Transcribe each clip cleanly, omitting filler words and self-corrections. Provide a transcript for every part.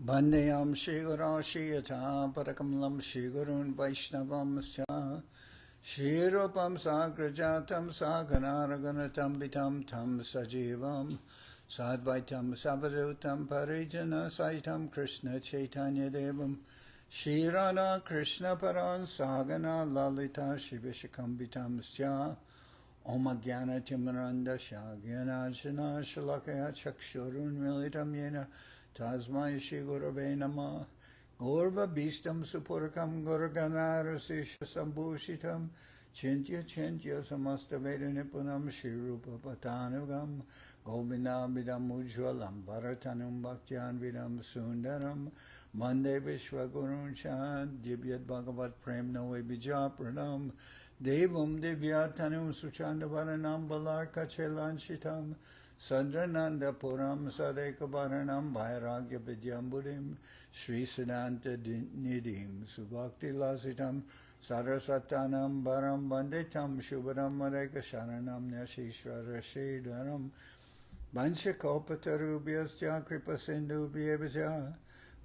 Bandeyam Shri Guru Shri Yata Parakamalam Shri Gurun Vaishnavam Scha Shri Rupam Sagrajatam Saganaraganatam Vitam Tam Sajivam Sadvaitam Savadutam Parijana Saitam Krishna Chaitanya Devam Shri Radha Krishna Paran Sagana Lalita Shivishakam Vitam Scha Om Jnana Timaranda Shagyana Shalakaya Chakshurun Militam Yena Tasmai Shri Gurave Namah Gorva Bhistam Supurakam Gurganarasisha Sambhushitam Chintya Chintya Samasta Veda Nipunam Shri Rupa Patanugam Govinda Vidam Ujwalam Bharatanum Bhaktyan Vidam Sundaram Mande Vishwagurun Chand Divyat Bhagavat Prem Noe Bija Pranam Devam Divyatanum Suchanda Varanam Balarka Chelanchitam Sadrananda Puram Sadeka Varanam Vairagya Vidyamburim Sri Siddhanta Nidim Subhakti Lasitam Saraswatanam Baram Banditam Shubharam Mareka Sharanam Nyashishvara Shridharam Vanchakalpatarubhyasya Kripa Sindhubhyevasya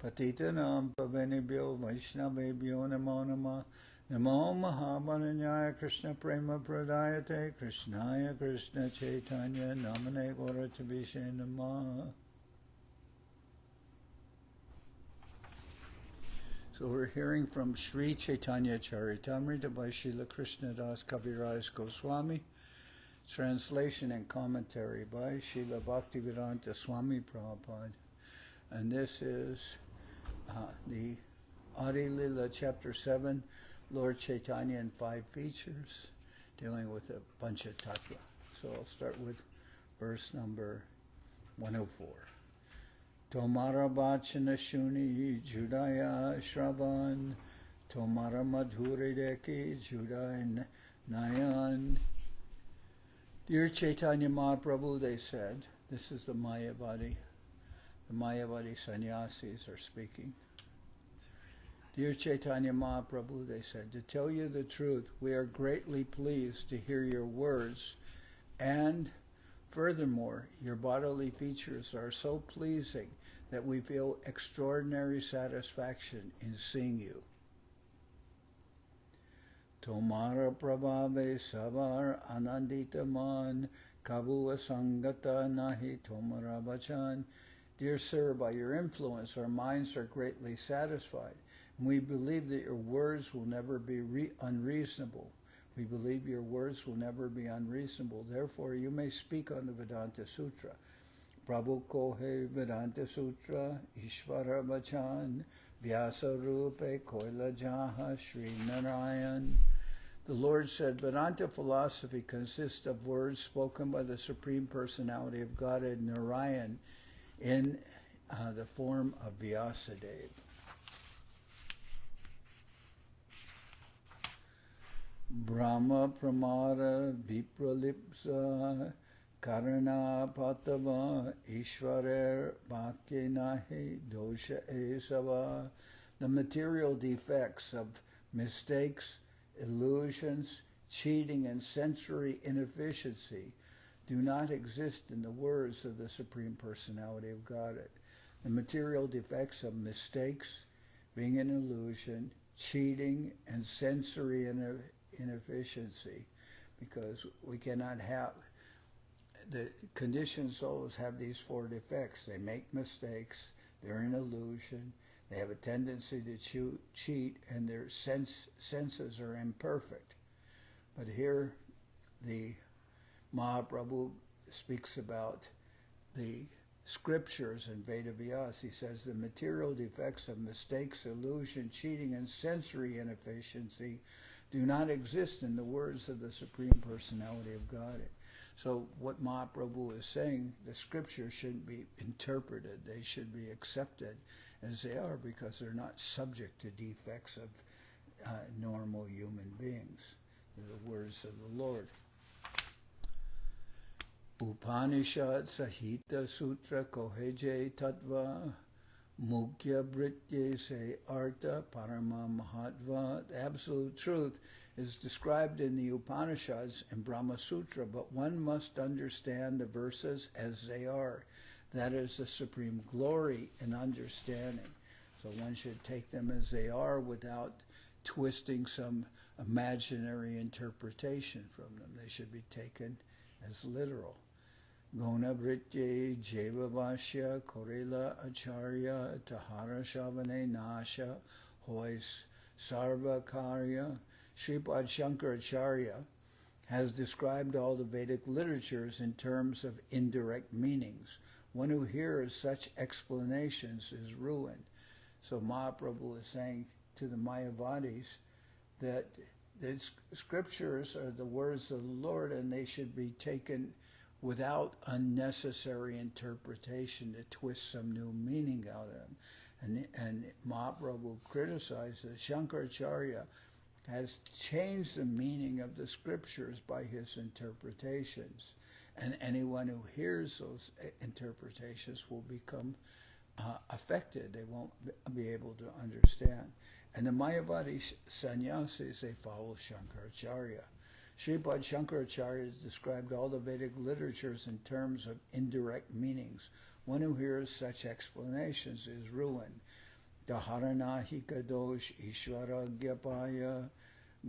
Patitanam Pavanibhyo Vaishnavebhyo Namo Namah Namo Mahamananyaya Krishna Prema Pradayate Krishnaya Krishna Chaitanya Namane Gauratabhishe Namah. So we're hearing from Sri Chaitanya Charitamrita by Srila Krishnadas Kaviraj Goswami, translation and commentary by Srila Bhaktivedanta Swami Prabhupad. And this is the Adi-lila chapter 7, Lord Chaitanya and 5 features, dealing with the Pancha-tattva. So I'll start with verse number 104. Tomara bachana shuni judaya shravan, tomara madhuri deki judaya nayan. Dear Chaitanya Mahaprabhu, they said, this is the mayavadi. The mayavadi sannyasis are speaking. Dear Chaitanya Mahaprabhu, they said, to tell you the truth, we are greatly pleased to hear your words, and furthermore, your bodily features are so pleasing that we feel extraordinary satisfaction in seeing you. Tomara prabhave savar anandita man kabua sangata nahi tomara bachan. Dear sir, by your influence our minds are greatly satisfied. We believe that your words will never be unreasonable. We believe your words will never be unreasonable. Therefore, you may speak on the Vedanta Sutra. Prabhu Kohe Vedanta Sutra, Ishvara Vachan, Vyasa Rupe, Koila Jaha, Sri Narayan. The Lord said, Vedanta philosophy consists of words spoken by the Supreme Personality of Godhead, Narayan, in the form of Vyasadeva. Brahma Pramara Vipralipsa Karana Patava Ishvarer Bhakti Dosha Esava. The material defects of mistakes, illusions, cheating, and sensory inefficiency do not exist in the words of the Supreme Personality of Godhead. The material defects of mistakes, being an illusion, cheating, and sensory inefficiency, because we cannot have, the conditioned souls have these 4 defects. They make mistakes, they're an illusion, they have a tendency to cheat, and their senses are imperfect. But here the Mahaprabhu speaks about the scriptures in Veda Vyas. He says the material defects of mistakes, illusion, cheating, and sensory inefficiency do not exist in the words of the Supreme Personality of Godhead. So what Mahaprabhu is saying, the scriptures shouldn't be interpreted. They should be accepted as they are, because they're not subject to defects of normal human beings. They're the words of the Lord. Upanishad Sahita Sutra Koheje Tattva Mukhya Britye Se Artha Parama Mahatva. The absolute truth is described in the Upanishads and Brahma Sutra, but one must understand the verses as they are. That is the supreme glory in understanding. So one should take them as they are without twisting some imaginary interpretation from them. They should be taken as literal. Gona Britye Jeva Vasya Korela Acharya Tahara Shavane Nasha Hois Sarva Karya. Sripad Shankaracharya has described all the Vedic literatures in terms of indirect meanings. One who hears such explanations is ruined. So Mahaprabhu is saying to the mayavadis that the scriptures are the words of the Lord, and they should be taken without unnecessary interpretation to twist some new meaning out of them. And Mahaprabhu criticizes Shankaracharya has changed the meaning of the scriptures by his interpretations. And anyone who hears those interpretations will become affected. They won't be able to understand. And the mayavadi sannyasis, they follow Shankaracharya. Sripad Shankaracharya has described all the Vedic literatures in terms of indirect meanings. One who hears such explanations is ruined. Dhaharana hikadosh ishvara gyapaya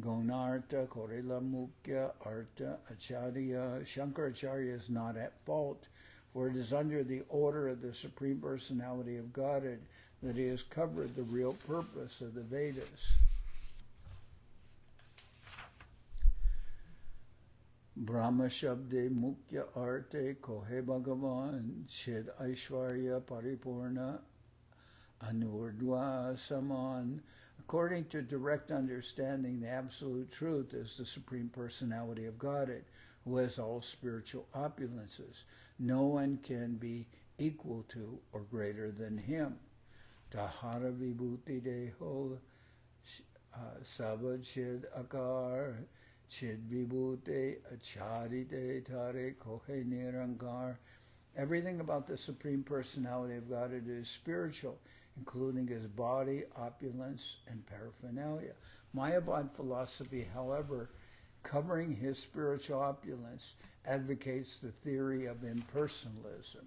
gonarta korela mukya arta acharya. Shankaracharya is not at fault, for it is under the order of the Supreme Personality of Godhead that he has covered the real purpose of the Vedas. Brahma Shabde Mukya Arte Kohe Bhagavan Chid Aishwarya Paripurna Anurdva Saman. According to direct understanding, the absolute truth is the Supreme Personality of Godhead, who has all spiritual opulences. No one can be equal to or greater than him. Tahara Vibhuti Deho Sabachid Akar Chid Vibhute Acharite Tare Kohe Nirankar. Everything about the Supreme Personality of Godhead is spiritual, including his body, opulence, and paraphernalia. Mayavad philosophy, however, covering his spiritual opulence, advocates the theory of impersonalism.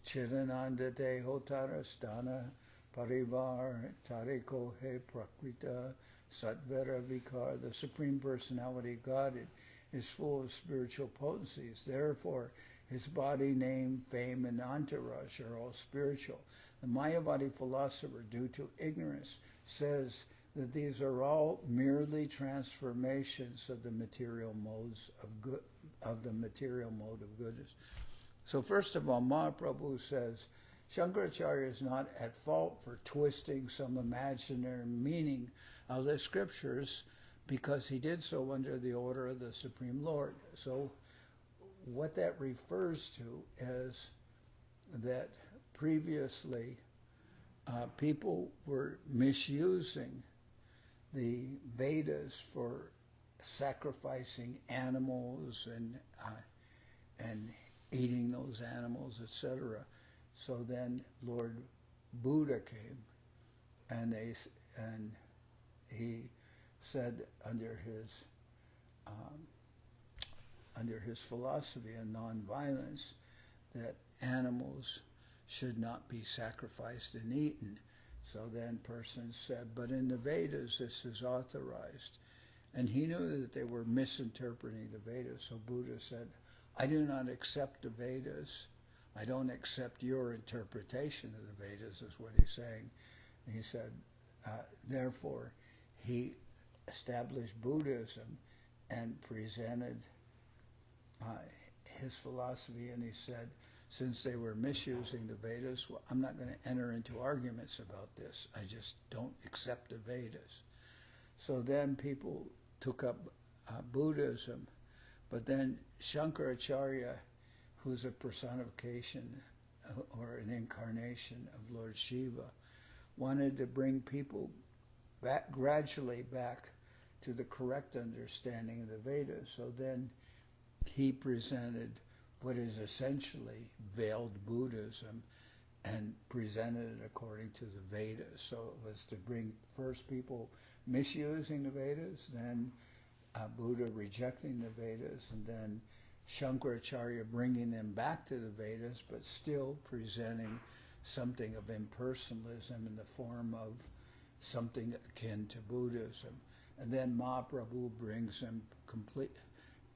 Chidananda te hotara stana parivar tare kohe prakrita satvara vikar. The Supreme Personality of Godhead is full of spiritual potencies. Therefore, his body, name, fame, and entourage are all spiritual. The Mayavadi philosopher, due to ignorance, says that these are all merely transformations of the material modes of the material mode of goodness. So first of all, Mahaprabhu says Shankaracharya is not at fault for twisting some imaginary meaning of the scriptures, because he did so under the order of the Supreme Lord. So what that refers to is that previously people were misusing the Vedas for sacrificing animals and eating those animals, etc. So then Lord Buddha came, and he said under his philosophy of nonviolence that animals should not be sacrificed and eaten. So then persons said, but in the Vedas this is authorized. And he knew that they were misinterpreting the Vedas. So Buddha said, I do not accept the Vedas. I don't accept your interpretation of the Vedas, is what he's saying. And he said, therefore, he established Buddhism and presented his philosophy, and he said, since they were misusing the Vedas, well, I'm not going to enter into arguments about this. I just don't accept the Vedas. So then people took up Buddhism, but then Shankaracharya, who's a personification or an incarnation of Lord Shiva, wanted to bring people gradually back to the correct understanding of the Vedas. So then he presented what is essentially veiled Buddhism and presented it according to the Vedas. So it was to bring first people misusing the Vedas, then Buddha rejecting the Vedas, and then Shankaracharya bringing them back to the Vedas, but still presenting something of impersonalism in the form of something akin to Buddhism. And then Mahaprabhu brings them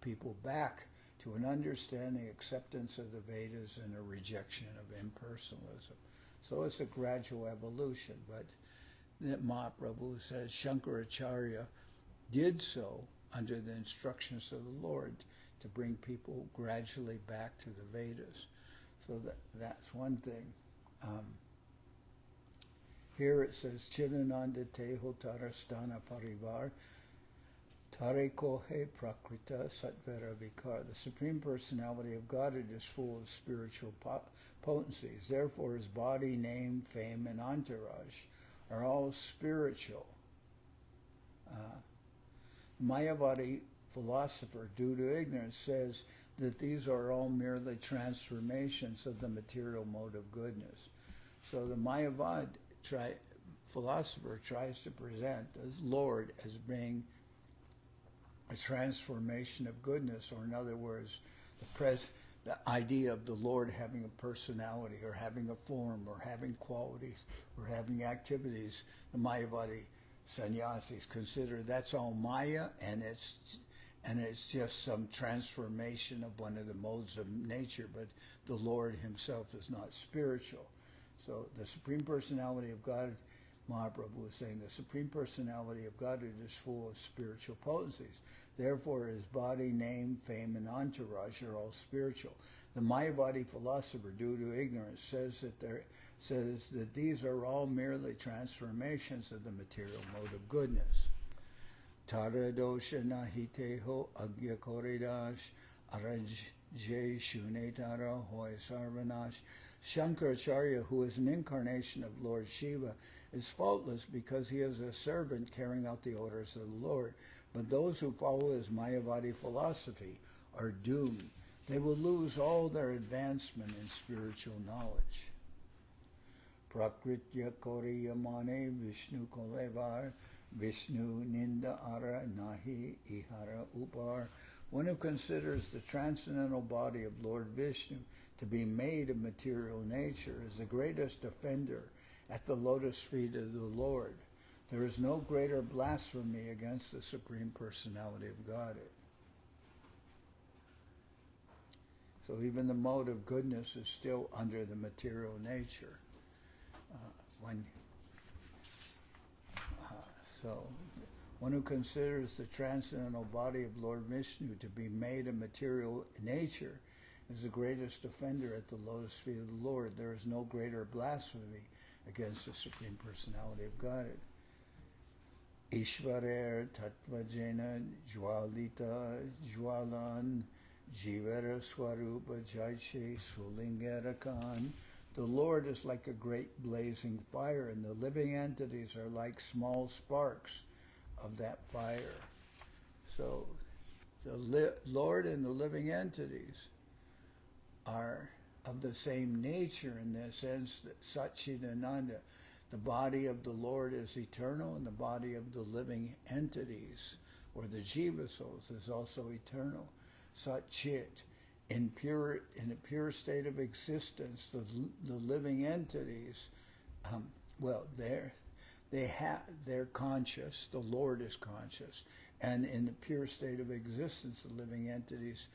people back to an understanding, acceptance of the Vedas, and a rejection of impersonalism. So it's a gradual evolution, but Mahaprabhu says Shankaracharya did so under the instructions of the Lord to bring people gradually back to the Vedas. So that's one thing. Here it says, Chidananda Teho Tarastana Parivar Tare Kohe Prakrita Satvara Vikar. The Supreme Personality of Godhead is full of spiritual potencies. Therefore, his body, name, fame, and entourage are all spiritual. Mayavadi philosopher, due to ignorance, says that these are all merely transformations of the material mode of goodness. So the Mayavad philosopher tries to present as Lord as being a transformation of goodness, or in other words, the idea of the Lord having a personality or having a form or having qualities or having activities. The Mayavadi sannyasis consider that's all Maya, and it's just some transformation of one of the modes of nature, but the Lord himself is not spiritual. So the Supreme Personality of God, Mahaprabhu is saying, the Supreme Personality of God is full of spiritual potencies. Therefore, his body, name, fame, and entourage are all spiritual. The Mayavadi philosopher, due to ignorance, says that these are all merely transformations of the material mode of goodness. Tara dosha nahiteho agya koridash arajje shunetara hoy sarvanash. Shankaracharya, who is an incarnation of Lord Shiva, is faultless because he is a servant carrying out the orders of the Lord. But those who follow his Mayavadi philosophy are doomed. They will lose all their advancement in spiritual knowledge. Prakritya koriyamane Vishnu kolevar Vishnu ninda ara nahi ihara upar. One who considers the transcendental body of Lord Vishnu to be made of material nature is the greatest offender at the lotus feet of the Lord. There is no greater blasphemy against the Supreme Personality of Godhead. So even the mode of goodness is still under the material nature. So one who considers the transcendental body of Lord Vishnu to be made of material nature is the greatest offender at the lotus feet of the Lord. There is no greater blasphemy against the Supreme Personality of Godhead. Ishvarer tattva jena jwalita jwalan jivera swarupa jaiche sulingerakan. The Lord is like a great blazing fire, and the living entities are like small sparks of that fire. So the Lord and the living entities are of the same nature in the sense that Satchidananda, the body of the Lord is eternal, and the body of the living entities, or the jiva souls, is also eternal. Satchit, in a pure state of existence, the living entities, they're conscious. The Lord is conscious, and in the pure state of existence, the living entities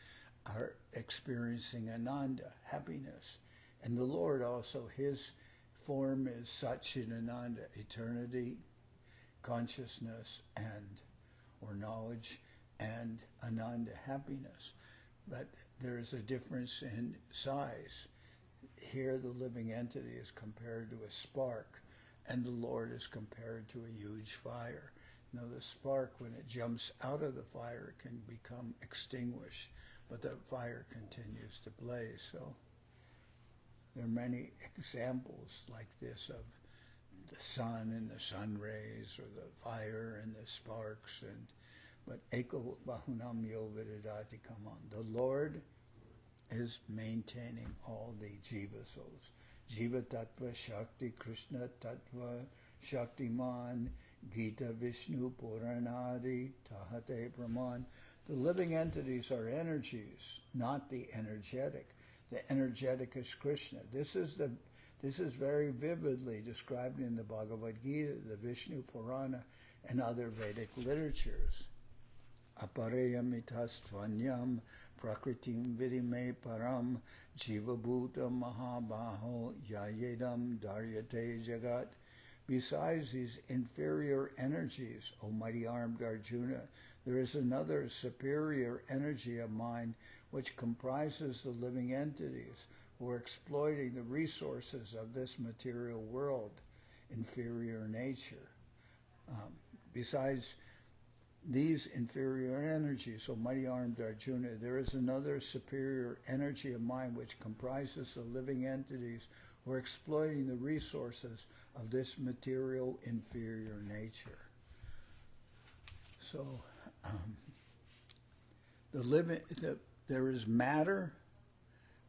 are experiencing ananda, happiness, and the Lord also, his form is Satchidananda, eternity, consciousness, or knowledge, and ananda, happiness. But there is a difference in size. Here the living entity is compared to a spark, and the Lord is compared to a huge fire. Now the spark, when it jumps out of the fire, can become extinguished, but the fire continues to blaze. So there are many examples like this of the sun and the sun rays, or the fire and the sparks, but Eko Bahunam Yovidadati Kaman. The Lord is maintaining all the jiva souls. Jiva Tattva Shakti Krishna Tattva Shaktiman Gita Vishnu Puranadi Tahate Brahman. The living entities are energies, not the energetic. The energetic is Krishna. This is very vividly described in the Bhagavad Gita, the Vishnu Purana, and other Vedic literatures. Aparayamitastvanyam prakritim vidime param jiva bhuta mahabaho yayedam daryate jagat. Besides these inferior energies, O mighty armed Arjuna, there is another superior energy of mind which comprises the living entities who are exploiting the resources of this material world, inferior nature. Besides these inferior energies, O mighty armed Arjuna, there is another superior energy of mind which comprises the living entities who are exploiting the resources of this material inferior nature. So, there is matter,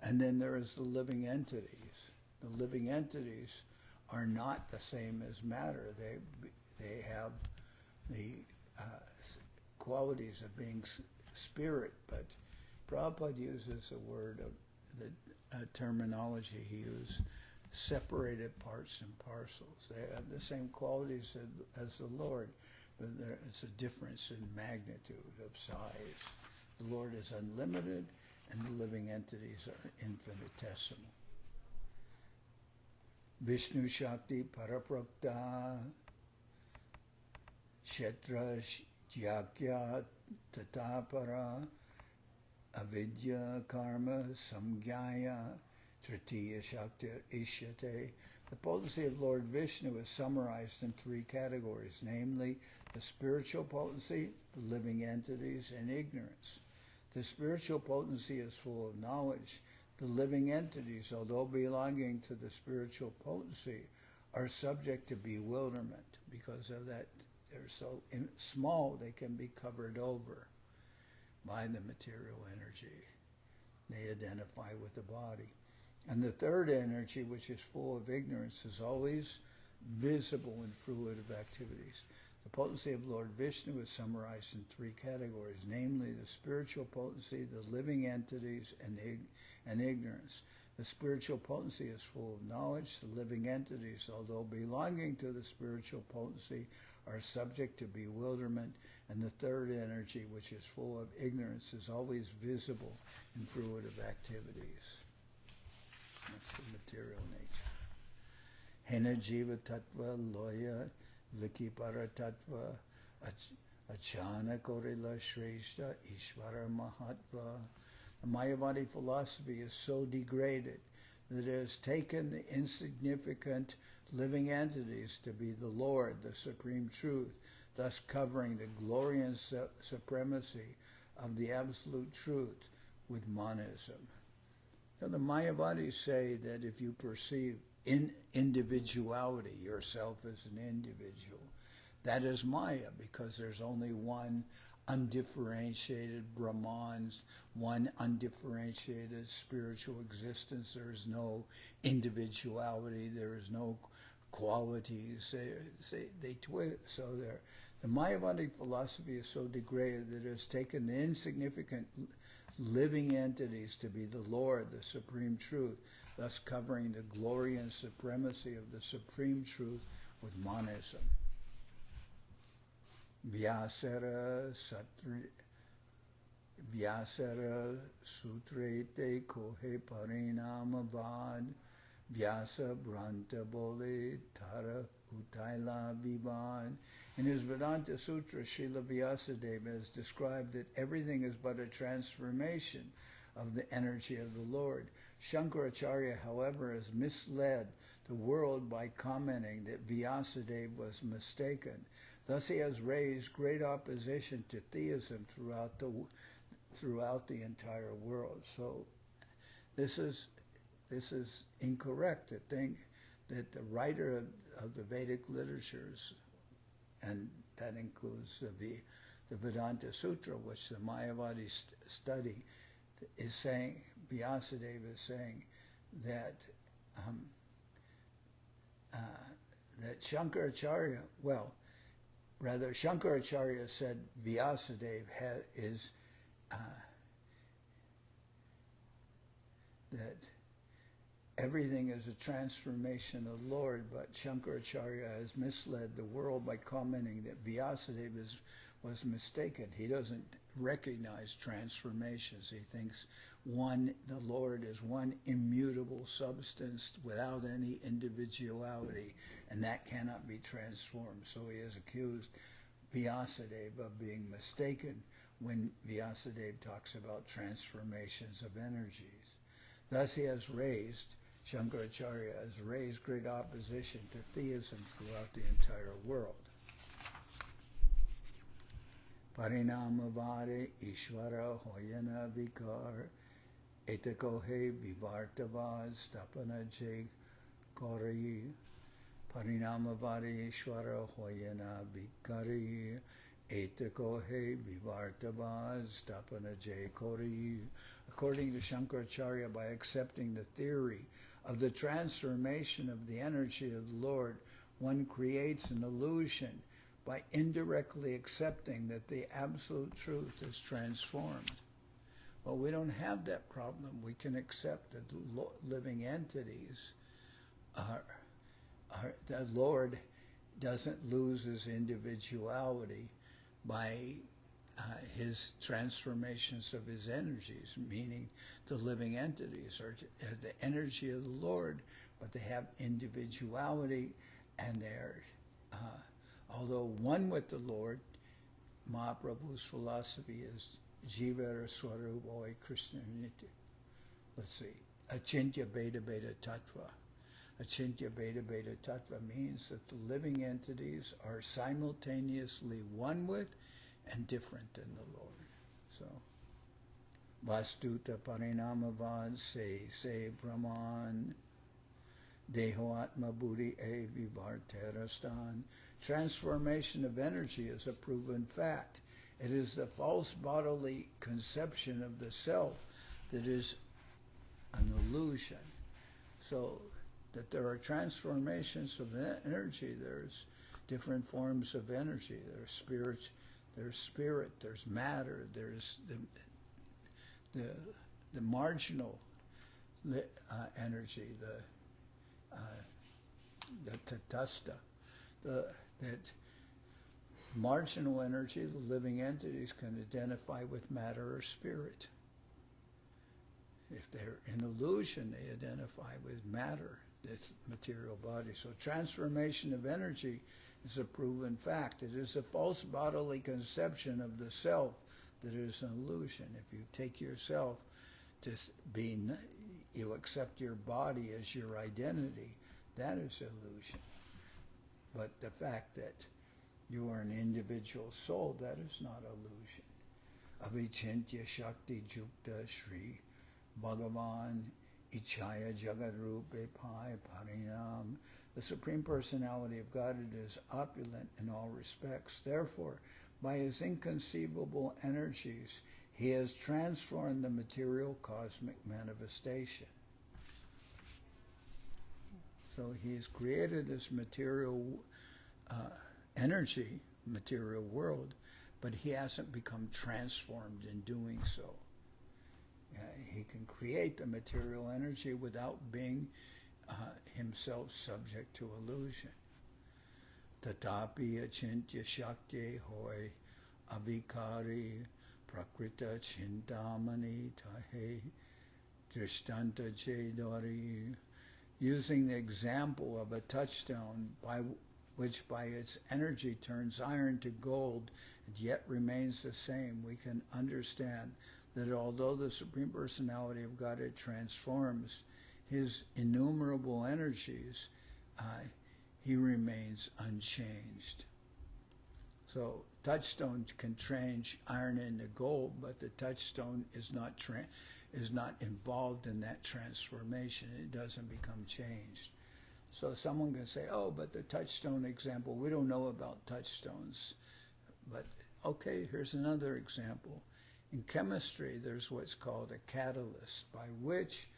and then there is the living entities. The living entities are not the same as matter. They have the qualities of being spirit, but Prabhupada uses a word of the terminology he used, separated parts and parcels. They have the same qualities as the Lord, but it's a difference in magnitude of size. The Lord is unlimited, and the living entities are infinitesimal. Vishnu Shakti Paraprakta Kshetra Jyakya Tatapara Avidya Karma Samgyaya Tritiya Shakti Ishyate. The potency of Lord Vishnu is summarized in three categories, namely the spiritual potency, the living entities, and ignorance. The spiritual potency is full of knowledge. The living entities, although belonging to the spiritual potency, are subject to bewilderment. Because of that, they're so small they can be covered over by the material energy. They identify with the body. And the third energy, which is full of ignorance, is always visible in fruitive activities. The potency of Lord Vishnu is summarized in three categories, namely the spiritual potency, the living entities, and ignorance. The spiritual potency is full of knowledge. The living entities, although belonging to the spiritual potency, are subject to bewilderment. And the third energy, which is full of ignorance, is always visible in fruitive activities. That's the material nature. Hena jiva tattva loya liki para tattva achana korila shreshta ishvara mahatva. The mayavadi philosophy is so degraded that it has taken the insignificant living entities to be the Lord, the supreme truth, thus covering the glory and supremacy of the absolute truth with monism. So the Mayavadis say that if you perceive individuality, yourself as an individual, that is Maya, because there's only one undifferentiated Brahman, one undifferentiated spiritual existence. There is no individuality, there is no qualities. They twist. So the Mayavadi philosophy is so degraded that it has taken the insignificant living entities to be the Lord, the supreme truth, thus covering the glory and supremacy of the supreme truth with monism. Vyasara sutrete kohe parinamavad Vyasa Branta Bole Tara Utaila Vivan. In his Vedanta Sutra, Srila Vyasadeva has described that everything is but a transformation of the energy of the Lord. Shankaracharya, however, has misled the world by commenting that Vyasadeva was mistaken. Thus he has raised great opposition to theism throughout the entire world. So this is incorrect to think that the writer of the Vedic literatures, and that includes the Vedanta Sutra, which the Mayavadi study, is saying, Vyasadeva is saying that that Shankaracharya said Vyasadeva is that everything is a transformation of the Lord, but Shankaracharya has misled the world by commenting that Vyasadeva was mistaken. He doesn't recognize transformations. He thinks the Lord is one immutable substance without any individuality, and that cannot be transformed. So he has accused Vyasadeva of being mistaken when Vyasadeva talks about transformations of energies. Thus he has raised, Shankaracharya has raised great opposition to theism throughout the entire world. Parinamavade Ishvara Hoyana Vikar Etakohe Vivartavad Stapana Jay Kori Parinamavade Ishvara Hoyana Vikari Etakohe Vivartavad Stapana Jay Kori. According to Shankaracharya, by accepting the theory of the transformation of the energy of the Lord, one creates an illusion by indirectly accepting that the absolute truth is transformed. Well, we don't have that problem. We can accept that living entities the Lord doesn't lose his individuality by his transformations of his energies, meaning the living entities are the energy of the Lord, but they have individuality, and they're, although one with the Lord, Mahaprabhu's philosophy is Jiva Swarupoi Krishna Nitya. Let's see, Achintya Beta Beta Tattva. Achintya Beta Beta Tattva means that the living entities are simultaneously one with and different than the Lord. So, Vastuta Parinamavad Se Brahman Dehoatma Buddhi E Vivarterastan. Transformation of energy is a proven fact. It is the false bodily conception of the self that is an illusion. So that there are transformations of energy. There's different forms of energy. There's spirit, there's matter, there's the marginal energy, the tatasta, that marginal energy, the living entities can identify with matter or spirit. If they're in illusion, they identify with matter, this material body. So transformation of energy is a proven fact. It is a false bodily conception of the self that is an illusion. If you take yourself to be, you accept your body as your identity, that is illusion. But the fact that you are an individual soul, that is not illusion. Avichintya Shakti Jukta Sri Bhagavan Ichaya Jagadrupe Pai Parinam. The Supreme Personality of Godhead is opulent in all respects. Therefore, by his inconceivable energies, he has transformed the material cosmic manifestation. So he has created this material energy, material world, but he hasn't become transformed in doing so. He can create the material energy without being himself subject to illusion. Tatapi achintya shakti hoy avikari prakrita chintamani tahe drishtanta jedari. Using the example of a touchstone which by its energy turns iron to gold and yet remains the same, we can understand that although the Supreme Personality of Godhead transforms his innumerable energies, he remains unchanged. So touchstone can change iron into gold, but the touchstone is not involved in that transformation. It doesn't become changed. So someone can say, oh, but the touchstone example, we don't know about touchstones. But okay, here's another example. In chemistry, there's what's called a catalyst, by which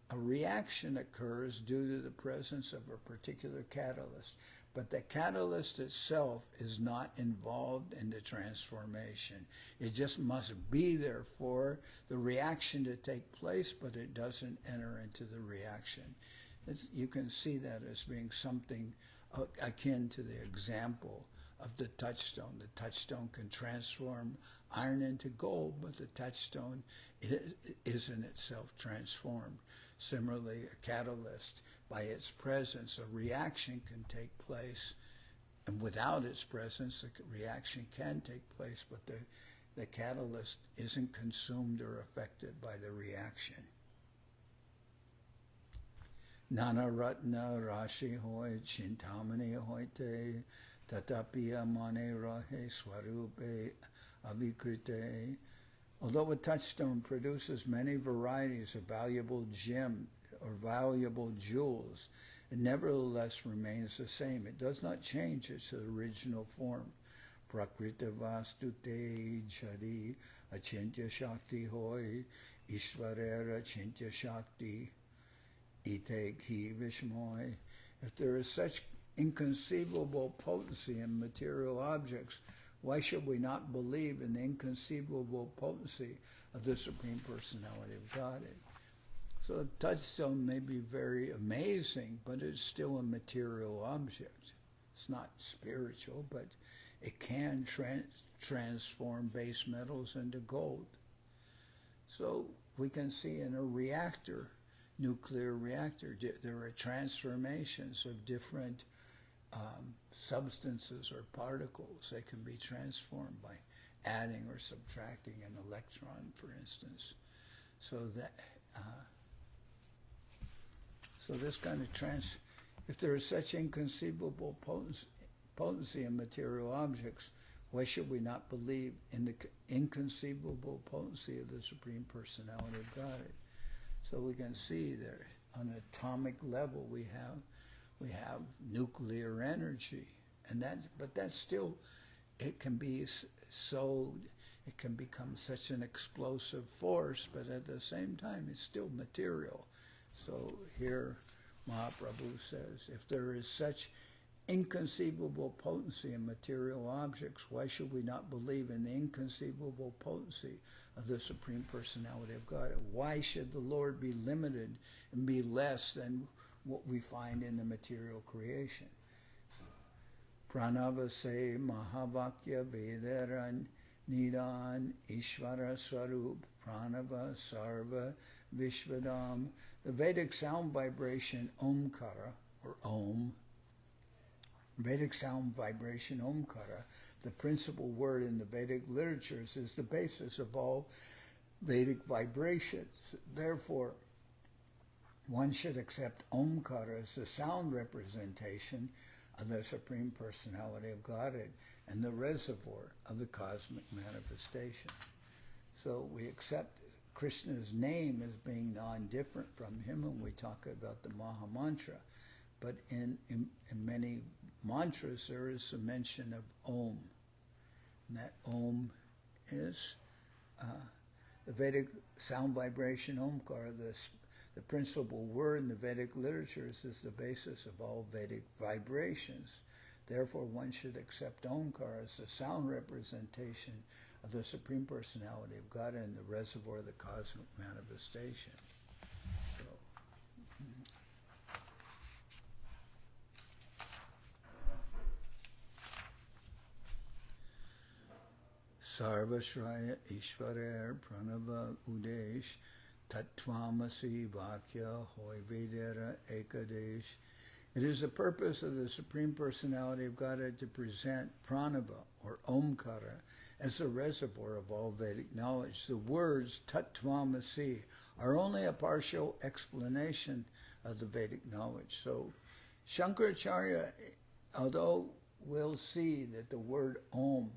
a reaction occurs due to the presence of a particular catalyst, but the catalyst itself is not involved in the transformation. It just must be there for the reaction to take place, but it doesn't enter into the reaction. You can see that as being something akin to the example of the touchstone. The touchstone can transform iron into gold, but the touchstone isn't itself transformed. Similarly, a catalyst, by its presence, a reaction can take place, and without its presence, the reaction can take place, but the catalyst isn't consumed or affected by the reaction. Nana Ratna Rashi Hoy Chintamani Hoite Tatapiya Mane Rahe Swarupe Avikrite. Although a touchstone produces many varieties of valuable gem or valuable jewels, it nevertheless remains the same. It does not change its original form. Prakrita Vastute Jari Achintya Shakti Hoy Ishvarera Achintya Shakti Ite Ki Vishmoy. If there is such inconceivable potency in material objects, why should we not believe in the inconceivable potency of the Supreme Personality of Godhead? So a touchstone may be very amazing, but it's still a material object. It's not spiritual, but it can transform base metals into gold. So we can see in a reactor, nuclear reactor, there are transformations of different substances or particles. They can be transformed by adding or subtracting an electron, for instance. So that this kind of if there is such inconceivable potency in material objects, why should we not believe in the inconceivable potency of the Supreme Personality of Godhead? So we can see that on an atomic level we have nuclear energy, but that's still, it can be it can become such an explosive force, but at the same time it's still material. So here Mahaprabhu says, if there is such inconceivable potency in material objects, why should we not believe in the inconceivable potency of the Supreme Personality of God? Why should the Lord be limited and be less than what we find in the material creation? Pranava se Mahavakya Vedaran Nidan Ishvara Swarup Pranava Sarva Vishvadam. The Vedic sound vibration Omkara, or Om, Vedic sound vibration Omkara, the principal word in the Vedic literatures, is the basis of all Vedic vibrations. Therefore, one should accept Omkara as the sound representation of the Supreme Personality of Godhead and the reservoir of the cosmic manifestation. So we accept Krishna's name as being non-different from him, and we talk about the Maha Mantra. But in many mantras there is a mention of Om. And that Om is the Vedic sound vibration Omkara. The principal word in the Vedic literatures is the basis of all Vedic vibrations. Therefore, one should accept Omkara as the sound representation of the Supreme Personality of God and the reservoir of the cosmic manifestation. Sarvashraya Ishvarer Pranava Udesh Tattvamasi Vakya Hoy Vedera Ekadesh. It is the purpose of the Supreme Personality of Godhead to present Pranava, or Omkara, as the reservoir of all Vedic knowledge. The words Tattvamasi are only a partial explanation of the Vedic knowledge. So Shankaracharya, although we'll see that the word Om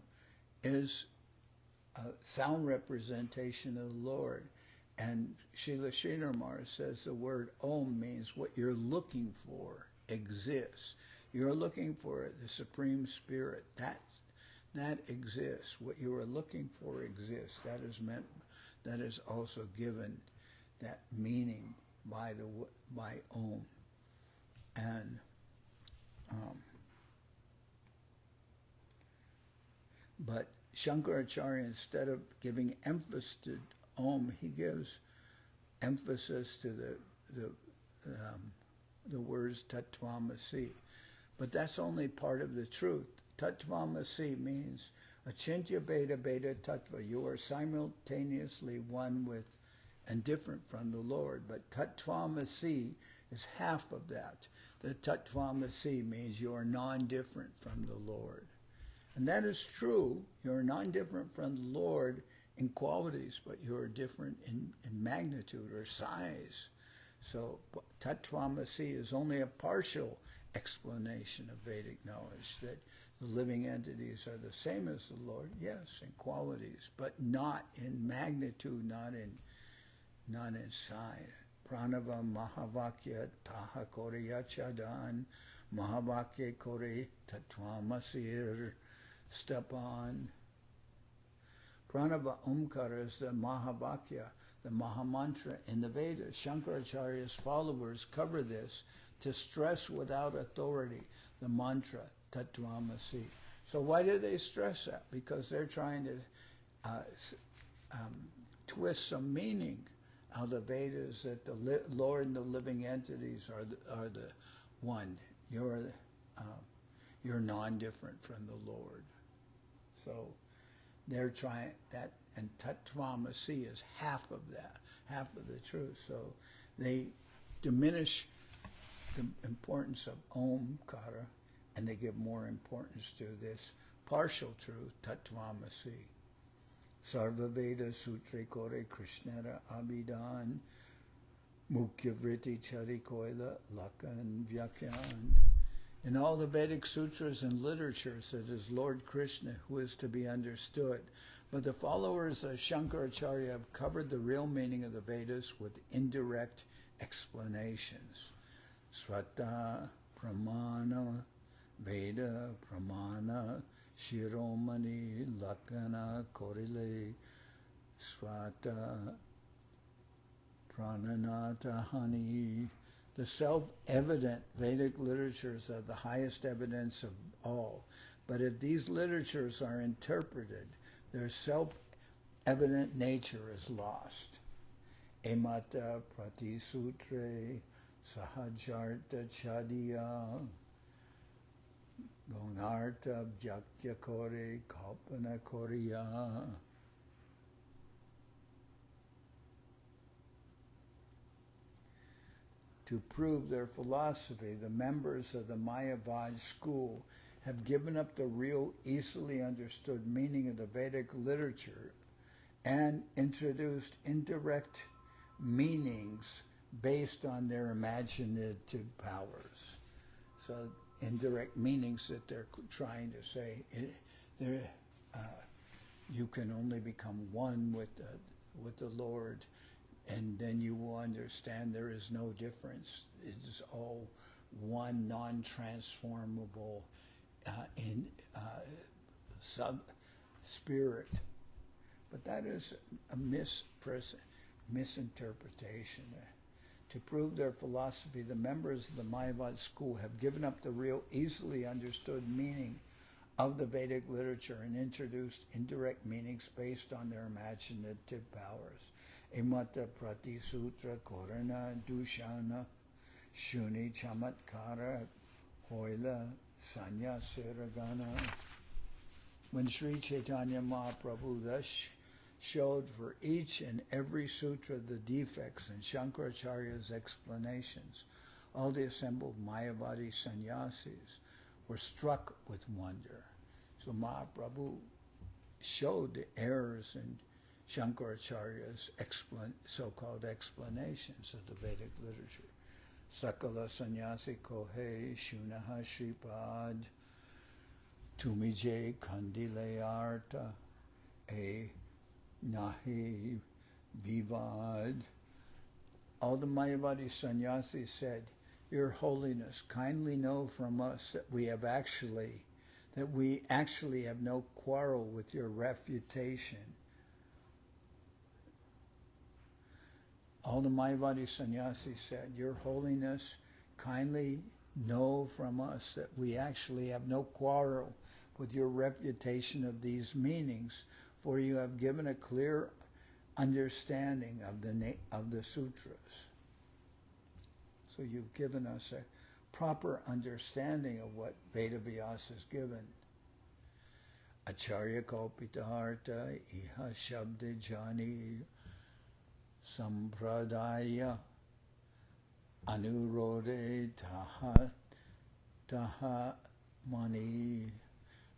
is a sound representation of the Lord, and Srila Sridhar says the word Om means what you're looking for exists. You're looking for the Supreme Spirit. That exists. What you are looking for exists. That is meant. That is also given that meaning by Om. And but Shankaracharya, instead of giving emphasis to Om, he gives emphasis to the words Tattvamasi. But that's only part of the truth. Tattvamasi means Achintya Beta Beta Tattva. You are simultaneously one with and different from the Lord. But Tattvamasi is half of that. The Tattvamasi means you are non-different from the Lord. And that is true. You're non-different from the Lord in qualities, but you're different in magnitude or size. So Tattvamasi is only a partial explanation of Vedic knowledge, that the living entities are the same as the Lord, yes, in qualities, but not in magnitude, not in size. Pranava Mahavakya Taha Koriya Chadan Mahavakya Kori Tattvamasir Stepan. Pranava Omkara is the Mahavakya, the Mahamantra in the Vedas. Shankaracharya's followers cover this to stress without authority the mantra Tattvamasi. So why do they stress that? Because they're trying to twist some meaning out of the Vedas, that the Lord and the living entities are the one. You're non-different from the Lord. So they're trying that, and Tattvamasi is half of that, half of the truth. So they diminish the importance of Omkara, and they give more importance to this partial truth, Tattvamasi. Sarva Veda Sutre Kore Krishnara Abhidan Mukhya Vritti Chari Koila Lakan Vyakyan. In all the Vedic sutras and literatures, it is Lord Krishna who is to be understood. But the followers of Shankaracharya have covered the real meaning of the Vedas with indirect explanations. Svata Pramana, Veda Pramana, Shiromani, Lakana, Korile, Svata, Prananata, Hani. The self-evident Vedic literatures are the highest evidence of all. But if these literatures are interpreted, their self-evident nature is lost. Emata Pratisutre Sahajarta Chadiya Gonarta Bhyakya Kore Kalpana Korea. To prove their philosophy, the members of the Mayavadi school have given up the real, easily understood meaning of the Vedic literature and introduced indirect meanings based on their imaginative powers. So indirect meanings that they're trying to say, you can only become one with the Lord, and then you will understand there is no difference. It is all one non-transformable spirit. But that is a misinterpretation. To prove their philosophy, the members of the Mayavadi school have given up the real, easily understood meaning of the Vedic literature and introduced indirect meanings based on their imaginative powers. Emata Pratisutra Korana Dushana Shuni Chamatkara Hoila Sannyasis. When Sri Chaitanya Mahaprabhu thus showed for each and every sutra the defects in Shankaracharya's explanations, all the assembled mayavadi sannyasis were struck with wonder. So Mahaprabhu showed the errors in Shankaracharya's so-called explanations of the Vedic literature. Sakala sannyasi kohe shunaha Sripad tumije kandile arta e nahi vivad. All the Mayavadi sannyasis said, Your Holiness, kindly know from us that we actually have no quarrel with your refutation. all the Mayavadi sannyasis said, Your Holiness, kindly know from us that we actually have no quarrel with your reputation of these meanings, for you have given a clear understanding of the sutras. So you've given us a proper understanding of what Veda Vyasa has given. Acharya Kalpitaharta Iha Shabde Jani Sampradaya Anurode Taha Mani.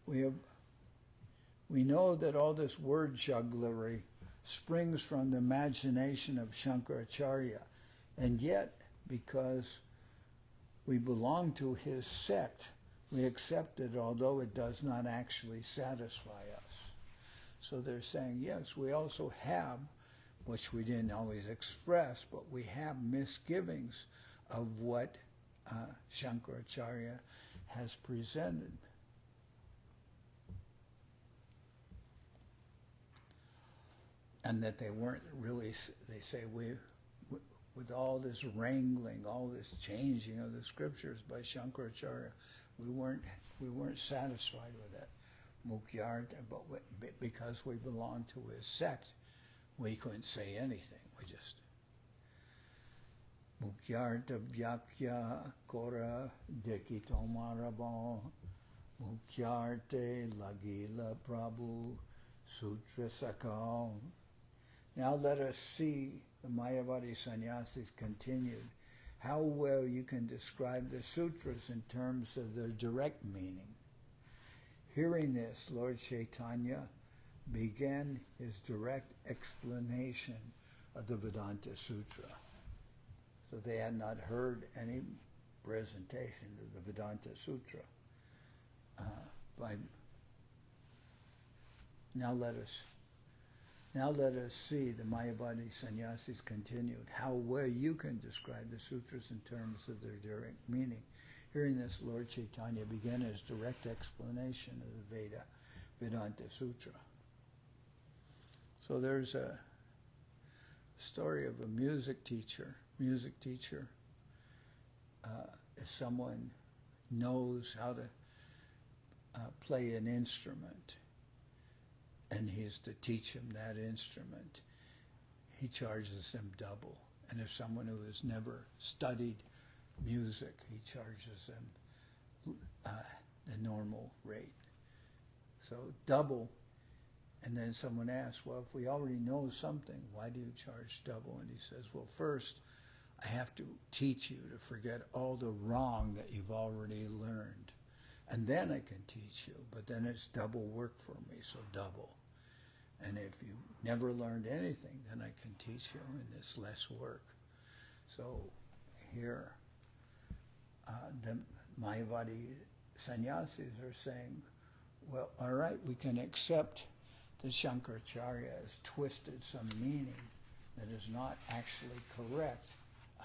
We know that all this word jugglery springs from the imagination of Shankaracharya, and yet, because we belong to his sect, we accept it, although it does not actually satisfy us. So they're saying, yes, we also have, which we didn't always express, but we have misgivings of what Shankaracharya has presented. And that they weren't really, they say, with all this wrangling, all this changing of the scriptures by Shankaracharya, we weren't satisfied with it. Mukyarta, but because we belonged to his sect, we couldn't say anything. We just Mukyarta Vyakya Kora Dekitomarabo Mukyarte Lagila Prabhu Sutra Sakal. Now let us see, the Mayavadi sannyasis continued, how well you can describe the sutras in terms of their direct meaning. Hearing this, Lord Chaitanya began his direct explanation of the Vedanta Sutra. So they had not heard any presentation of the Vedanta Sutra. Now let us see, the Mayavadi sannyasis continued, how well you can describe the sutras in terms of their direct meaning. Hearing this, Lord Chaitanya began his direct explanation of the Vedanta Sutra. So there's a story of a music teacher. If someone knows how to play an instrument, and he's to teach him that instrument, he charges them double. And if someone who has never studied music, he charges them the normal rate. So double. And then someone asks, well, if we already know something, why do you charge double? And he says, well, first, I have to teach you to forget all the wrong that you've already learned. And then I can teach you, but then it's double work for me, so double. And if you never learned anything, then I can teach you, and it's less work. So here, the Mayavadi sannyasis are saying, well, all right, we can accept that Shankaracharya has twisted some meaning that is not actually correct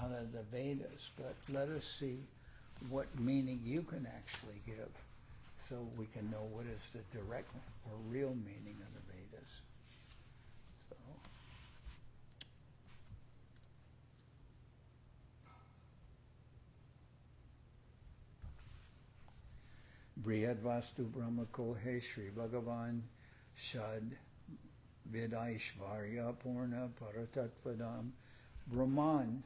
out of the Vedas, but let us see what meaning you can actually give, so we can know what is the direct or real meaning of the Vedas. So, Brihad Vastu Brahma Kohe Sri Bhagavan Shad Vidaishvarya Purna Paratatvadam Brahman.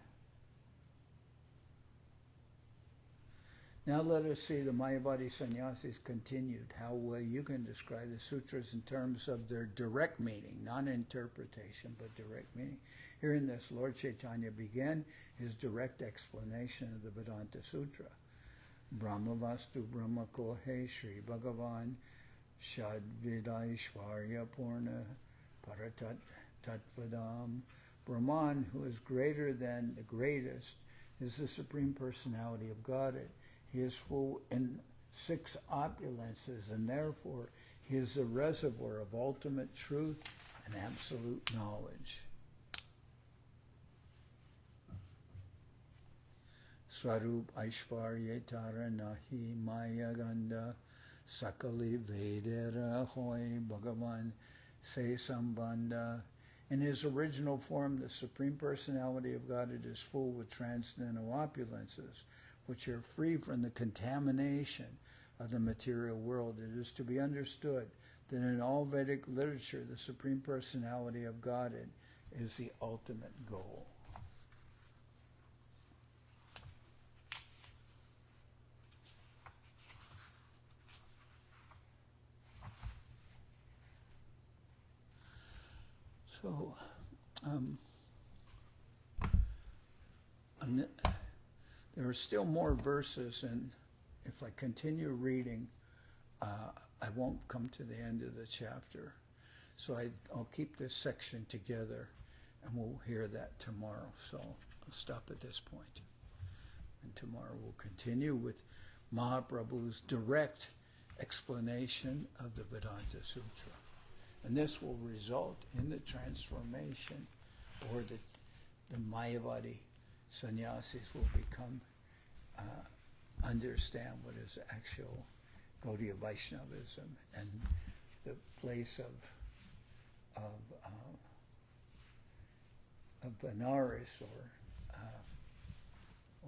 Now let us see, the Mayavadi sannyasis continued, how well you can describe the sutras in terms of their direct meaning, not interpretation, but direct meaning. Hearing this, Lord Chaitanya began his direct explanation of the Vedanta Sutra. Brahma Vastu Brahma Kohe Sri Bhagavan Shad Vidaishvarya Purna Paratatvadam. Brahman, who is greater than the greatest, is the Supreme Personality of Godhead. He is full in 6 opulences, and therefore he is the reservoir of ultimate truth and absolute knowledge. Swarup Aishvarya Tara Nahi Maya Ganda Sakali Vedera Hoy Bhagavan Se Sambandha In his original form, the Supreme Personality of Godhead is full with transcendental opulences, which are free from the contamination of the material world. It is to be understood that in all Vedic literature, the Supreme Personality of Godhead is the ultimate goal. So, there are still more verses, and if I continue reading, I won't come to the end of the chapter. So I'll keep this section together, and we'll hear that tomorrow. So I'll stop at this point. And tomorrow we'll continue with Mahaprabhu's direct explanation of the Vedanta Sutra. And this will result in the transformation, or the mayavadi sannyasis will become, understand what is actual Gaudiya Vaishnavism, and the place of Benares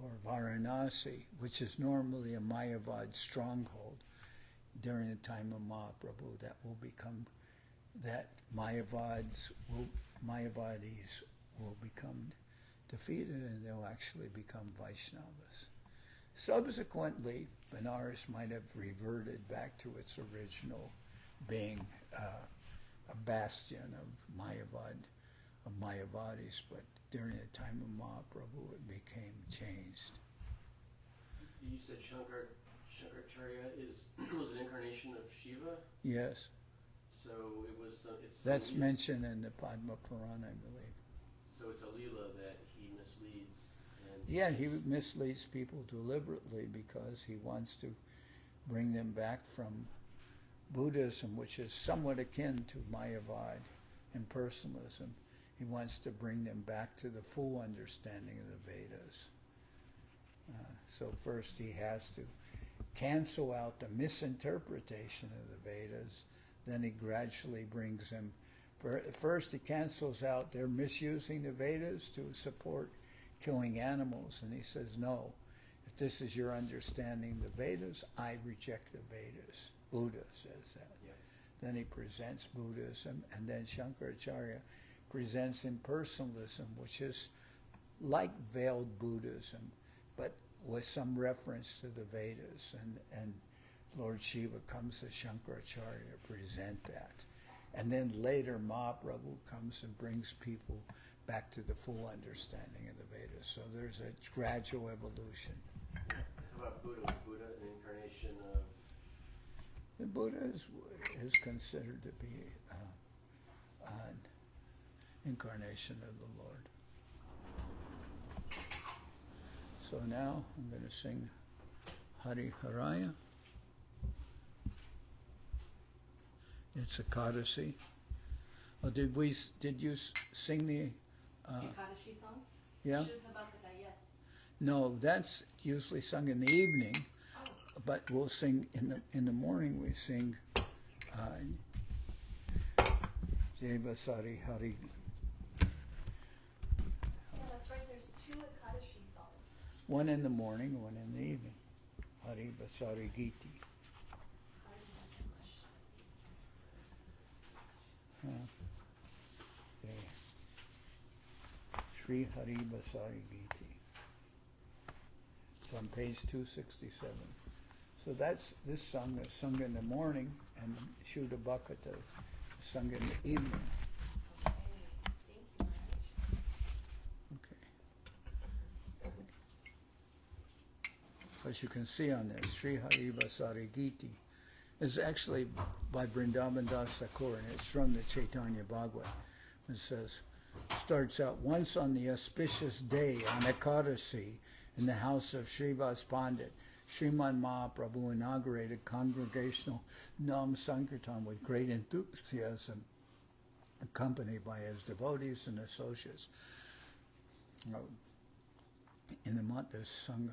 or Varanasi, which is normally a mayavad stronghold, during the time of Mahaprabhu, that will become, that mayavadis will become defeated, and they'll actually become Vaishnavas. Subsequently, Benares might have reverted back to its original being a bastion of Mayavadis, but during the time of Mahaprabhu it became changed. You said Shankaracharya was an incarnation of Shiva? Yes. So it was. That's mentioned in the Padma Purana, I believe. So it's a lila that he misleads. Yeah, he misleads people deliberately because he wants to bring them back from Buddhism, which is somewhat akin to Mayavad and personalism. He wants to bring them back to the full understanding of the Vedas. So first he has to cancel out the misinterpretation of the Vedas. Then he gradually brings them. First he cancels out their misusing the Vedas to support killing animals. And he says, no, if this is your understanding of the Vedas, I reject the Vedas. Buddha says that. Yeah. Then he presents Buddhism, and then Shankaracharya presents impersonalism, which is like veiled Buddhism, but with some reference to the Vedas. And Lord Shiva comes to Shankaracharya to present that. And then later Mahaprabhu comes and brings people back to the full understanding of the Vedas. So there's a gradual evolution. How about Buddha? Was Buddha an incarnation of? The Buddha is considered to be an incarnation of the Lord. So now I'm going to sing Hari Haraya. It's Ekadasi. Oh, did you sing the Ekadashi song? Yeah? Should have about that, yes. No, that's usually sung in the evening, but we'll sing in the morning. We sing Seva Sari Hari. Yeah, that's right. There's 2 Ekadashi songs. One in the morning, one in the evening. Hari Basari Giti. Okay. Sri Hari Basari Giti. It's on page 267. So this song is sung in the morning, and Shuddha Bhakata is sung in the evening. Okay. Thank you, Maharaj. Okay. As you can see on there, Sri Hari Basari Giti is actually by Vrindavan Das Thakur, and it's from the Chaitanya Bhagavad. It says, starts out, once on the auspicious day on Ekadasi in the house of Srivas Pandit, Sriman Mahaprabhu inaugurated congregational Nam Sankirtan with great enthusiasm, accompanied by his devotees and associates. In the month, this sung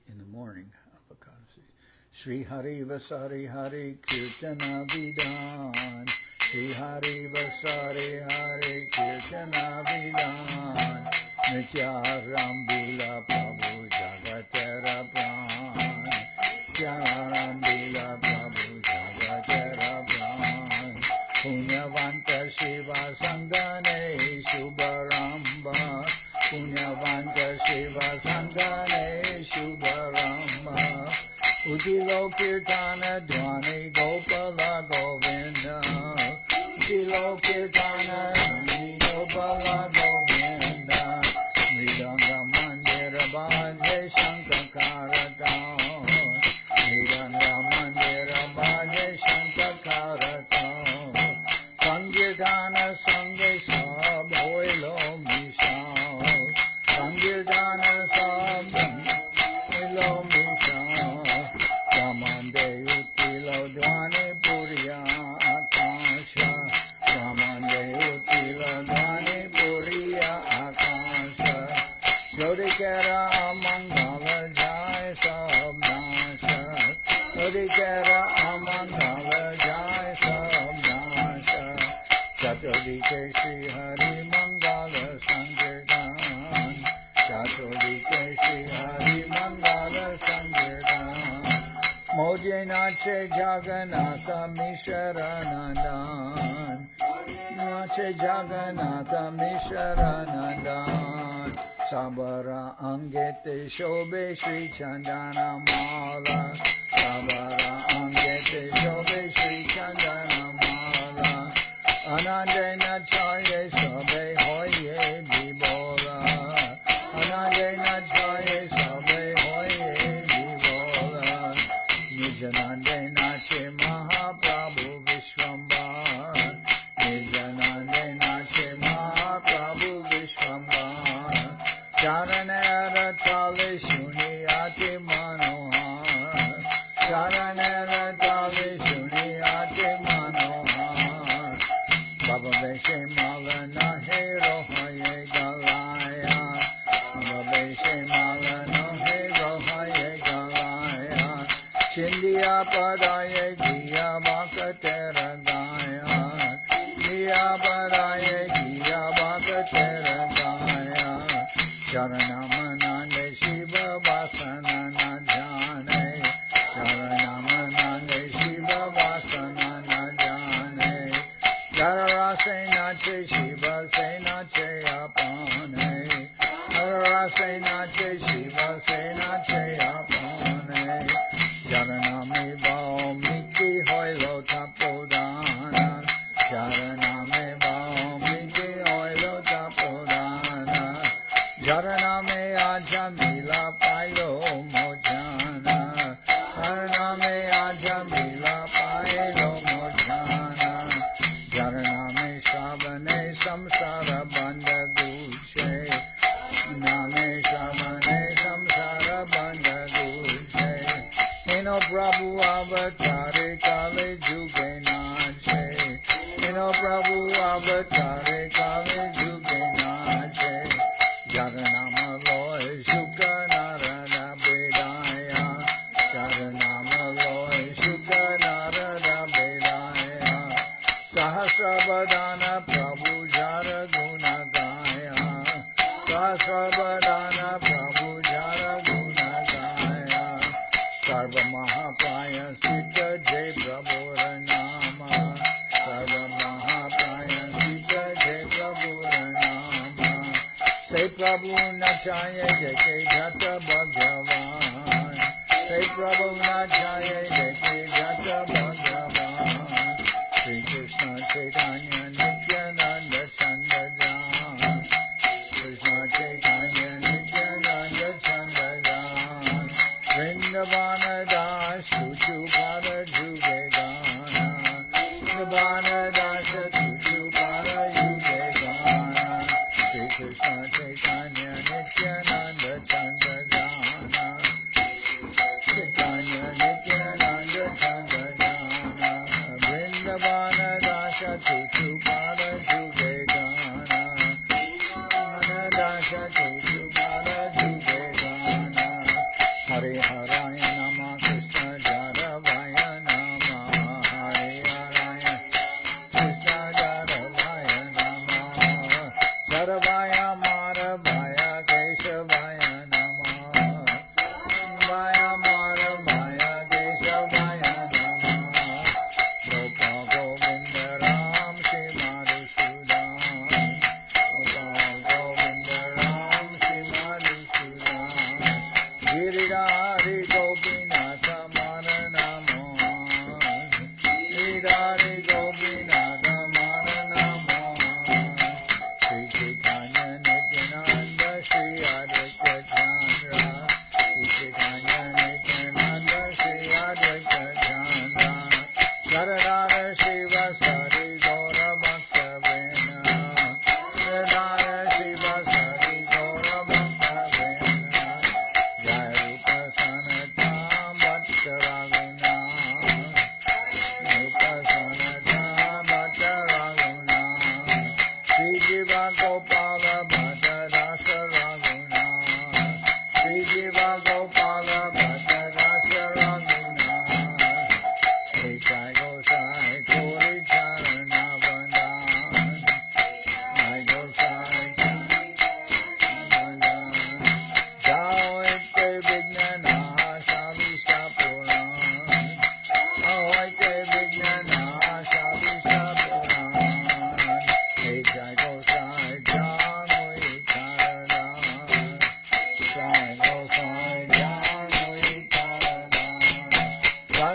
in the morning of Ekadasi. Sri Hari Vasari Hari Kirtana Vidan Shri Hari Vasari Hari Kirtana Vidan Nitya Rambila Prabhu Jagatera Pran Rambila Prabhu Jagatera Pran Punyavanta Shiva Sangane Shubharamba Punyavanta Shiva Sangane Shubharamba Udilo Kirtana Dwani Gopala Govinda Udilo Kirtana Dwani Gopala Govinda Mridanga Mandira Bhaje Shankakaratam Mridanga Mandira Bhaje Shankakaratam Sankirtana Sange Sab Hoilo Misham Sankirtana Sab Hoilo Misham Ramande Utilo Dvani Puriya Akasha Ramande Utilo Dvani Puriya Akasha Yodikera Amangala Jai Sabnasha Yodikera Amangala Jai Sabnasha Chaturdike Shri Hari Mangala Sankirtan Chaturdike Shri Hari Mangala Sankirtan Mojinache Jagannatha Misharanandan Nache Jagannatha Misharanandan Sabara Angete Shobhe Sri Chandana Mala Sabara Angete Shobhe Sri Chandana Mala Anandena Chaye Sabhe Hoye Bibola Anandena Chaye Sabhe Hoye Bibola Nijanandena Che Mahaprabhu Vishwambar Nijanandena Che Mahaprabhu Vishwambar Charanera Tale Shuni Ati Manohar Charanera Tale Shuni Ati Manohar Baba Veshe Mala Nahe Rohaye Galaya Baba Veshe Mala Nahe Rohaye Galaya Chindiya Padaye Giya Bakatera Gaya Giya Padaye Giya Bakatera Gaya Charanamanande Shiva Vasana Najane Charanamanande Shiva Vasana Najane Jararase Nache Shiva Se Nache Apane Jararase Nache Shiva Se Nache Apane Jaraname Bao Miki Hoilo Tapodana Jaraname Bao Miki Hoilo Tapodana Jaraname Ajamila Pailo Mojana Jaraname Ajamila Pailo Mojana Jaraname Shabane Samsara Banda Guche Name Shabane Samsara Banda Guche Hino Prabhu Avatare Kale Juge Nache Hino Prabhu Avatare Kale Juge Nache Jaganama Loy Shuka Narada Bedaya Jaganama Loy Shuka Narada Bedaya Sahasrabadana Prabhu Jara Guna Gaya Sahasrabadana Prabhu Jara Guna Gaya Sarva Mahapaya Sita Jai Prabhu Ranama Sarva Mahapaya Sita Jai Prabhu Ranama Say Prabhu Nachaye Jeke Jata Bhagavan Say Prabhu Nachaye Jeke Jata Bhagavan Sri Krishna Chaitanya Nityananda Chandajan Krishna Chaitanya Nityananda Chandajan Vrindavana Das Chuchu Pada Juge Gana Vrindavana Das Chuchu Pada Juge Gana Sri Krishna Chaitanya Nityananda Chandajan Chaitanya Nityananda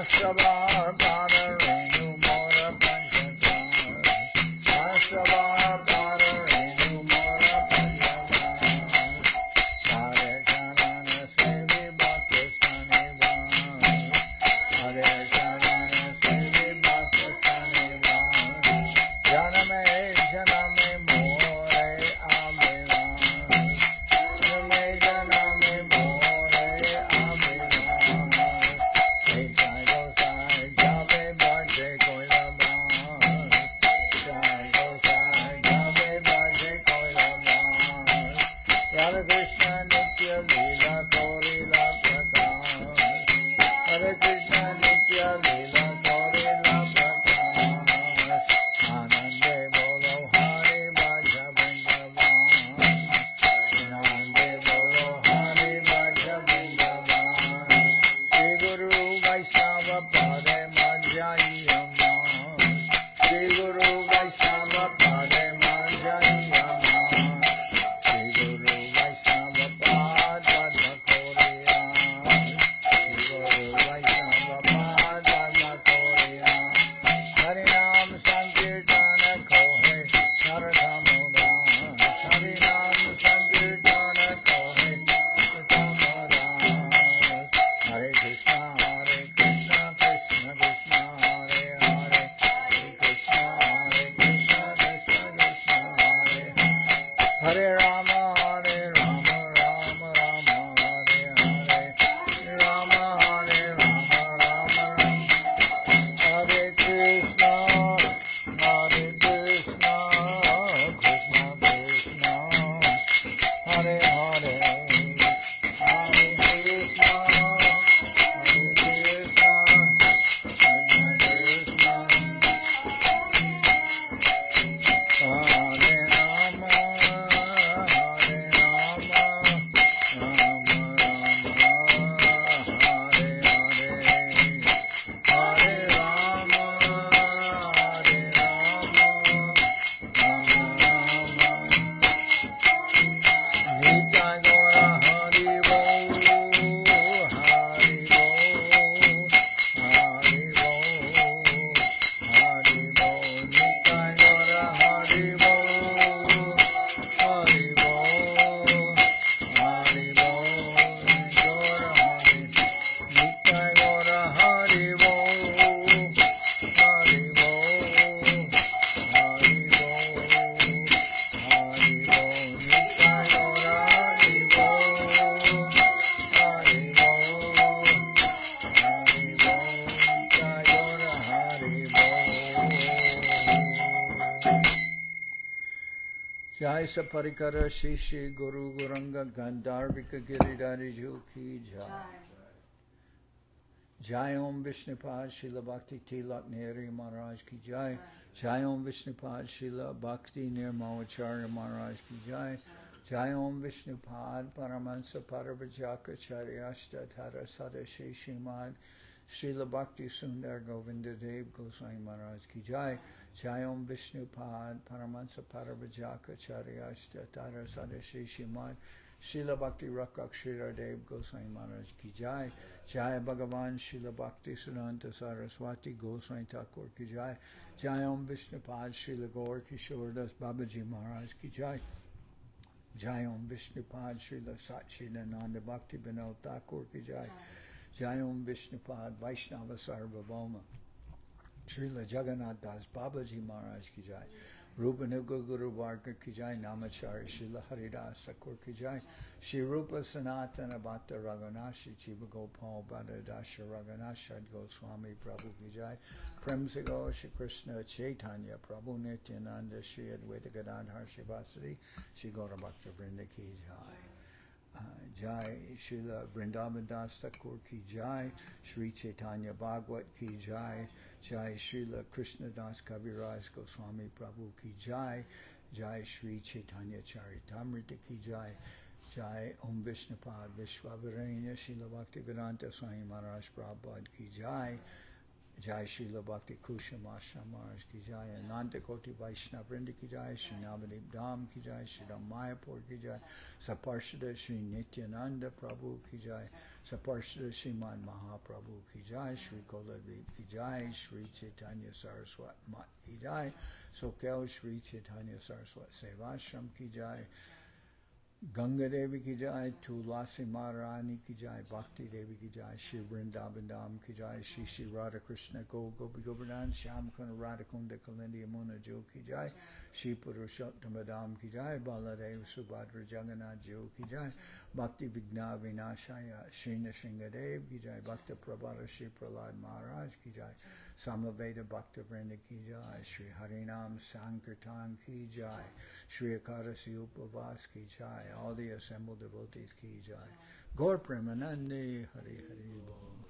Ashravar Padarenu Mora Pancha-tattva Ashravar Padarenu Mora Pancha-tattva Hare Chanana Sevi Bhakti Saniva Hare Chanana Sevi Bhakti Saniva Janame Janame More Abhiva Janame Janame More Abhiva Jai Gosai Jabe Bhaje Koilaba Jai Gosai Jabe Bhaje Koilaba Radha Krishna Nitya Lila Korila Prakash Hare Krishna Nitya Lila Korila Prakash Anande Bolo Hari Bhaja Vrindavan Anande Bolo Hari Bhaja Vrindavan Shri Guru Vaishnava Pade Majayama Shri Guru Vaishnava Pade Majayama Shri Guru Vaishnava Pada Korea Shri Guru Vaishnava Pada Korea Harinam Sankirtana Kohe Sarasamuga Harinam Sankirtana Kohe Sarasamuga Hare Krishna Krishna Krishna Hare Hare Hare Krishna Krishna Krishna Hare Hare Rama Rama Rama Hare Hare Rama Rama Rama Hare Krishna Krishna Krishna Hare Hare Hare Krishna Hare Rama Hare Rama Rama Rama Hare Hare Hare Rama Hare Rama Rama Rama Nitai Gora Hari Bo Hari Bo Hari Bo Hari Bo Nitai Gora Hari Bo Hari Bo Hari Bo Gora Hari Nitai Gora Hari Bo Hari Bo Hari Bo Hari Bo Nitai Gora Hari Bo Hari Bo Hari Bo Nitai Gora Hari Bo Jai Saparikara Shishi Guru Guranga Gandharvika Giridhari Ki Jai Jai Om Vishnupad Srila Bhakti Tilak Nehri Maharaj Ki Jai Jai Om Vishnupad Srila Bhakti Nirmawacharya Maharaj Ki Jai Jai Om Vishnupad Paramahansa Parabhajaka Charyashta Tara Sadashi Shimad Srila Bhakti Sundar Govinda Dev Goswami Maharaj Ki Jai Jai Om Vishnupad Paramahansa Parabhajaka Charyashta Tara Sadashi Shimad Srila Bhakti Rakak Sridhar Dev Goswami Maharaj Ki Jai Jai Bhagavan Srila Bhakti Siddhanta Saraswati Goswami Thakur Ki Jai Jai Om Vishnupad Srila Gaur Kishordas Babaji Maharaj Ki Jai Jai Om Vishnupad Srila Satchidananda Bhakti Vinod Thakur Ki Jai Jai Om Vishnupad Vaishnava Sarvabhauma Srila Jagannath Das Babaji Maharaj Ki Jai Rupanuga Guru Varga Ki Jai Namachari Srila Haridas Thakur Ki Jai Shri Rupa Sanatana Bhatta Raghunashi Jiva Gopal Bhatta Dasha Raghunashad Goswami Prabhu Ki Jai Prem Sigo Shri Krishna Chaitanya Prabhu Nityananda Shri Advaita Gadadhar Shivasari Shri Gaura Bhakta Vrinda Ki Jai Jai Srila Vrindavan Das Thakur Ki Jai Sri Chaitanya Bhagwat Ki Jai Jai Srila Krishnadas Kaviraj Goswami Prabhu Ki Jai Jai Sri Chaitanya Charitamrita Ki Jai Jai Om Vishnupad Vishwavaranya Srila Bhaktivedanta Swami Maharaj Prabhupada Ki Jai Jai Srila Bhakti Kusham Ashram Maharaj ki jai, Ananta Koti Vaishnava Vrinda ki jai, Shri Navadip Dham ki jai, Shri Ram Mayapur ki jai, Saparshada Shri Nityananda Prabhu ki jai, Saparshada Sriman Mahaprabhu ki jai, Shri Koladvip ki jai, Sri Chaitanya Saraswati Mat ki jai, Soquel Sri Chaitanya Saraswati Seva Ashram ki jai, Ganga Devi ki jai, Tulasi Maharani ki jai, Bhakti Devi ki jai, Shri Vrindavan Dham ki jai, Shri Radha Krishna Gopi Govardhan, Shyam Kunda Radha Kunda Kalindi Yamuna Jo ki jai, Shri Purushottama Dham ki jai, Baladev Subhadra Jagannath Jo ki jai, Bhakti Vigna Vinashaya, Shri Nrsingadev ki jai, Bhakta Prabhata Shri Prahlad Maharaj ki jai, Samaveda Bhakta Vrinda ki jai, Shri Harinam Sankirtan ki jai, Shri Akadasi Upavas ki jai, all the assembled devotees ki jai. Gaur Premanande Hari Hari Bol.